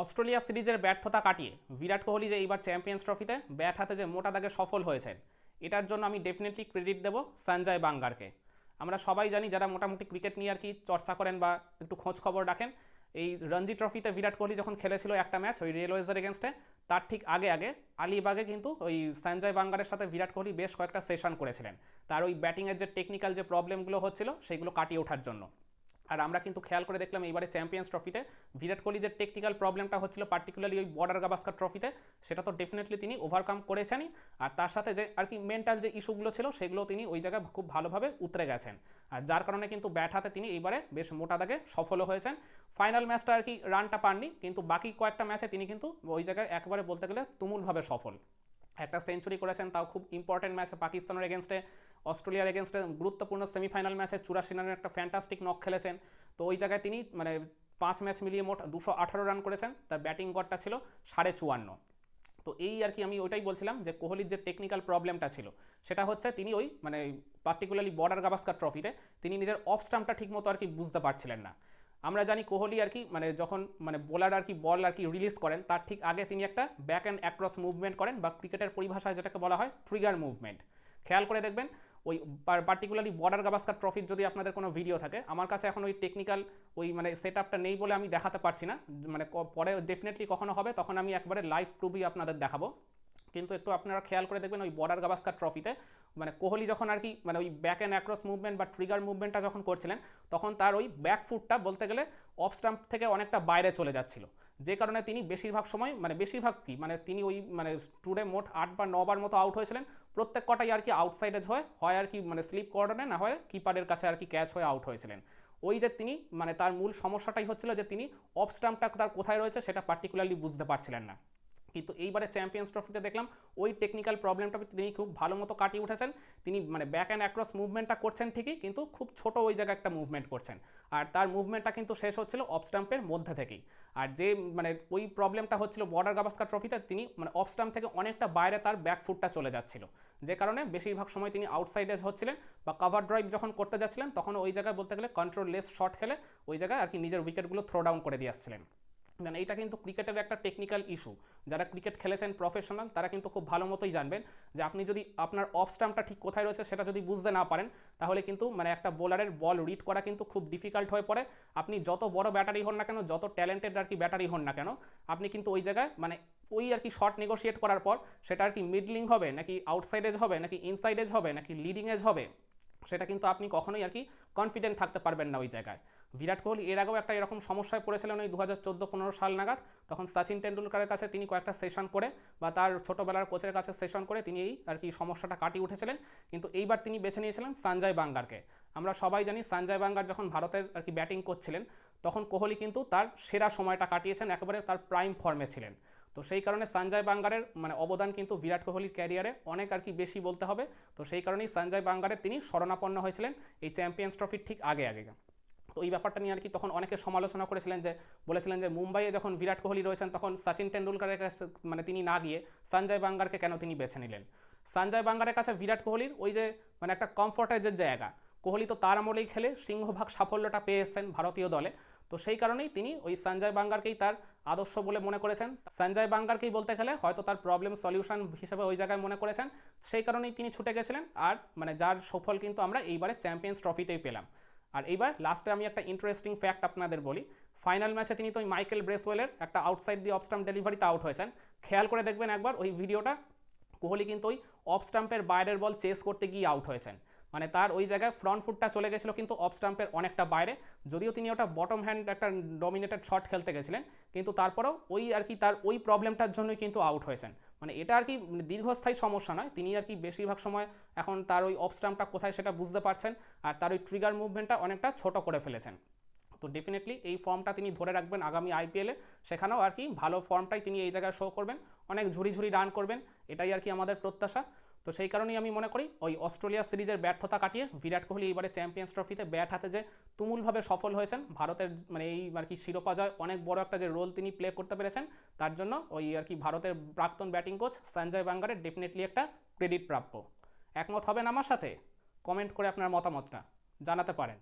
Australia সিরিজের ব্যর্থতা কাটিয়ে বিরাট কোহলি যে এইবার চ্যাম্পিয়ন্স ট্রফিতে ব্যাট হাতে যে মোটা দাগে সফল হয়েছেন, এটার জন্য আমি ডেফিনেটলি ক্রেডিট দেবো সঞ্জয় বাঙ্গারকে। আমরা সবাই জানি, যারা মোটামুটি ক্রিকেট নিয়ে আর কি চর্চা করেন বা একটু খোঁজ খবর রাখেন, এই রঞ্জি ট্রফিতে বিরাট কোহলি যখন খেলেছিল একটা ম্যাচ ওই রেলওয়েজের এগেনস্টে, তার ঠিক আগে আগে আলিবাগে কিন্তু ওই সঞ্জয় বাঙ্গারের সাথে বিরাট কোহলি বেশ কয়েকটা সেশন করেছিলেন তার ওই ব্যাটিংয়ের যে টেকনিক্যাল যে প্রবলেমগুলো হচ্ছিল সেগুলো কাটিয়ে ওঠার জন্য। আর আমরা কিন্তু খেয়াল করে দেখলাম এইবারে চ্যাম্পিয়ন্স ট্রফিতে বিরাট কোহলি যে টেকনিক্যাল প্রবলেমটা হচ্ছিল পার্টিকুলারলি ওই বর্ডার গাভাস্কার ট্রফিতে, সেটা তো ডেফিনেটলি তিনি ওভারকাম করেছেনই। আর তার সাথে যে আর কি মেন্টাল যে ইস্যুগুলো ছিল সেগুলো তিনি ওই জায়গায় খুব ভালোভাবে উতরে গেছেন। আর যার কারণে কিন্তু ব্যাট হাতে তিনি এইবারে বেশ মোটা দাগে সফলও হয়েছেন। ফাইনাল ম্যাচটা আর কি রানটা পাননি, কিন্তু বাকি কয়েকটা ম্যাচে তিনি কিন্তু ওই জায়গায় একবারে বলতে গেলে তুমুলভাবে সফল। একটা সেঞ্চুরি করেছেন, তাও খুব ইম্পর্টেন্ট ম্যাচে পাকিস্তানের এগেনস্টে, অস্ট্রেলিয়ার এগেনস্টে গুরুত্বপূর্ণ সেমিফাইনাল ম্যাচে 84 রানের একটা ফ্যান্টাস্টিক নক খেলেছেন। তো ওই জায়গায় তিনি মানে 5 ম্যাচ মিলিয়ে মোট 218 রান করেছেন, তার ব্যাটিং গড়টা ছিল 54.5। তো এই আর কি আমি ওইটাই বলছিলাম যে কোহলির যে টেকনিক্যাল প্রবলেমটা ছিল সেটা হচ্ছে তিনি ওই মানে পার্টিকুলারলি বর্ডার গাভাস্কার ট্রফিতে তিনি নিজের অফ স্টাম্পটা ঠিকমতো আর কি বুঝতে পারছিলেন না। আমরা জানি কোহলি আর কি মানে যখন মানে বোলার আর কি বল আর কি রিলিজ করেন তার ঠিক আগে তিনি একটা ব্যাক অ্যান্ড অ্যাক্রস মুভমেন্ট করেন, বা ক্রিকেটের পরিভাষায় যেটাকে বলা হয় ট্রিগার মুভমেন্ট। খেয়াল করে দেখবেন ওই পার্টিকুলারলি বর্ডার গাভাস্কার ট্রফির যদি আপনাদের কোনো ভিডিও থাকে, আমার কাছে এখন ওই টেকনিক্যাল ওই মানে সেট আপটা নেই বলে আমি দেখাতে পারছি না, মানে পরে ডেফিনেটলি কখনো হবে তখন আমি একবারে লাইভ প্রুফই আপনাদের দেখাবো। কিন্তু একটু আপনারা খেয়াল করে দেখবেন ওই বর্ডার গাভাস্কার ট্রফিতে মানে কোহলি যখন আর কি মানে ওই ব্যাক অ্যান্ড অ্যাক্রস মুভমেন্ট বা ট্রিগার মুভমেন্টটা যখন করছিলেন, তখন তার ওই ব্যাক ফুটটা বলতে গেলে অফ স্টাম্প থেকে অনেকটা বাইরে চলে যাচ্ছিল, যে কারণে তিনি বেশিরভাগ সময় মানে বেশিরভাগ কি মানে তিনি ওই মানে টুরে মোট 8 বা 9 বার মতো আউট হয়েছিলেন। প্রত্যেক কটাই আর কি আউটসাইডে হয় আর কি মানে স্লিপ কর্নারে, না হয় কিপারের কাছে আর কি ক্যাচ হয়ে আউট হয়েছিলেন। ওই যে তিনি মানে তার মূল সমস্যাটাই হচ্ছিল যে তিনি অফ স্টাম্পটা তার কোথায় রয়েছে সেটা পার্টিকুলারলি বুঝতে পারছিলেন না। কিন্তু এইবারে চ্যাম্পিয়ন্স ট্রফিতে দেখলাম ওই টেকনিক্যাল প্রবলেমটা তিনি খুব ভালো মতো কাটিয়ে উঠেছেন। তিনি মানে ব্যাক অ্যান্ড অ্যাক্রস মুভমেন্টটা করছেন ঠিকই, কিন্তু খুব ছোট ওই জায়গায় একটা মুভমেন্ট করছেন। আর তার মুভমেন্টটা কিন্তু শেষ হচ্ছিল অফ স্টাম্পের মধ্যে থেকেই। আর যে মানে ওই প্রবলেমটা হচ্ছিল বর্ডার গাভাস্কার ট্রফিতে, তিনি মানে অফ স্টাম্প থেকে অনেকটা বাইরে তার ব্যাক ফুটটা চলে যাচ্ছিল, যে কারণে বেশিরভাগ সময় তিনি আউটসাইডে হচ্ছিলেন বা কভার ড্রাইভ যখন করতে যাচ্ছিলেন তখন ওই জায়গায় বলতে গেলে কন্ট্রোল লেস শট খেলে ওই জায়গায় আর কি নিজের উইকেটগুলো থ্রো ডাউন করে দিয়ে আসছিলেন। মানে এটা কিন্তু ক্রিকেটের একটা টেকনিক্যাল ইস্যু। যারা ক্রিকেট খেলেছেন প্রফেশনাল তারা কিন্তু খুব ভালো মতোই জানবেন যে আপনি যদি আপনার অফ স্টাম্পটা ঠিক কোথায় রয়েছে সেটা যদি বুঝতে না পারেন, তাহলে কিন্তু মানে একটা বোলারের বল রিড করা কিন্তু খুব ডিফিকাল্ট হয়ে পড়ে। আপনি যত বড় ব্যাটারি হন না কেন, যত ট্যালেন্টেড আর কি ব্যাটারি হন না কেন, আপনি কিন্তু ওই জায়গায় মানে ওই আর কি শট নেগোশিয়েট করার পর সেটা আর কি মিডলিং হবে নাকি আউটসাইড এজ হবে নাকি ইনসাইড এজ হবে নাকি লিডিং এজ হবে, সেটা কিন্তু আপনি কখনোই আর কি কনফিডেন্ট থাকতে পারবেন না ওই জায়গায়। বিরাট কোহলি এর আগেও একটা এরকম সমস্যায় পড়েছিলেন ওই 2014-15 সাল নাগাদ। তখন সচিন টেন্ডুলকারের কাছে তিনি কয়েকটা সেশন করে বা তার ছোটোবেলার কোচের কাছে সেশন করে তিনি এই আর কি সমস্যাটা কাটিয়ে উঠেছিলেন। কিন্তু এইবার তিনি বেছে নিয়েছিলেন সঞ্জয় বাঙ্গারকে। আমরা সবাই জানি সঞ্জয় বাঙ্গার যখন ভারতের আর কি ব্যাটিং করছিলেন তখন কোহলি কিন্তু তার সেরা সময়টা কাটিয়েছেন, একেবারে তার প্রাইম ফর্মে ছিলেন। তো সেই কারণে সঞ্জয় বাঙ্গারের মানে অবদান কিন্তু বিরাট কোহলির ক্যারিয়ারে অনেক আর কি বেশি বলতে হবে। তো সেই কারণেই সঞ্জয় বাঙ্গারের তিনি শরণাপন্ন হয়েছিলেন এই চ্যাম্পিয়ন্স ট্রফির ঠিক আগে আগে। তো এই ব্যাপারটা নিয়ে আর কি তখন অনেকে সমালোচনা করেছিলেন, যে বলেছিলেন যে মুম্বাইয়ে যখন বিরাট কোহলি রয়েছেন তখন সচিন টেন্ডুলকারের কাছে মানে তিনি না গিয়ে সঞ্জয় বাঙ্গারকে কেন তিনি বেছে নিলেন। সঞ্জয় বাঙ্গারের কাছে বিরাট কোহলির ওই যে মানে একটা কমফর্টের যে জায়গা, কোহলি তো তার আমলেই খেলে সিংহভাগ সাফল্যটা পেয়ে এসেছেন ভারতীয় দলে। তো সেই কারণেই তিনি ওই সঞ্জয় বাঙ্গারকেই তার আদর্শ বলে মনে করেছেন। সঞ্জয় বাঙ্গারকেই বলতে গেলে হয়তো তার প্রবলেম সলিউশন হিসেবে ওই জায়গায় মনে করেছেন। সেই কারণেই তিনি ছুটে গেছিলেন, আর মানে যার সফল কিন্তু আমরা এইবারে চ্যাম্পিয়ন্স ট্রফিতেই পেলাম। আর এইবার লাস্টে আমি একটা ইন্টারেস্টিং ফ্যাক্ট আপনাদের বলি। ফাইনাল ম্যাচে তিনি তো ওই মাইকেল ব্রেসওয়েলের একটা আউটসাইড দিয়ে অফ স্টাম্প ডেলিভারিতে আউট হয়েছেন। খেয়াল করে দেখবেন একবার ওই ভিডিওটা, কোহলি কিন্তু ওই অফ স্টাম্পের বাইরের বল চেস করতে গিয়ে আউট হয়েছেন। মানে তার ওই জায়গায় ফ্রন্ট ফুটটা চলে গেছিলো কিন্তু অফ স্টাম্পের অনেকটা বাইরে, যদিও তিনি ওটা বটম হ্যান্ড একটা ডমিনেটেড শট খেলতে গেছিলেন, কিন্তু তারপরেও ওই আর কি তার ওই প্রবলেমটার জন্যই কিন্তু আউট হয়েছেন। মানে এটা আর কি দীর্ঘস্থায়ী সমস্যা নয়, তিনি আর কি বেশিরভাগ সময় এখন তার ওই অফ স্টাম্পটা কোথায় সেটা বুঝতে পারছেন, আর তার ওই ট্রিগার মুভমেন্টটা অনেকটা ছোট করে ফেলেছেন। তো ডেফিনেটলি এই ফর্মটা তিনি ধরে রাখবেন আগামী আইপিএলে, সেখানেও আর কি ভালো ফর্মটাই তিনি এই জায়গায় শো করবেন, অনেক ঝুড়ি ঝুড়ি রান করবেন, এটাই আর কি আমাদের প্রত্যাশা। তো সেই কারণেই আমি মনে করি ওই অস্ট্রেলিয়া সিরিজের ব্যর্থতা কাটিয়ে বিরাট কোহলি এবারে চ্যাম্পিয়ন্স ট্রফিতে ব্যাট হাতে যে তুমুলভাবে সফল হয়েছেন, ভারতের মানে এই আর কি শিরোপা জয় অনেক বড় একটা যে রোল তিনি প্লে করতে পেরেছেন, তার জন্য ওই আর কি ভারতের প্রাক্তন ব্যাটিং কোচ সঞ্জয় বাঙ্গারের ডেফিনেটলি একটা ক্রেডিট প্রাপ্য। একমত হবেন আমার সাথে? কমেন্ট করে আপনার মতামতটা জানাতে পারেন।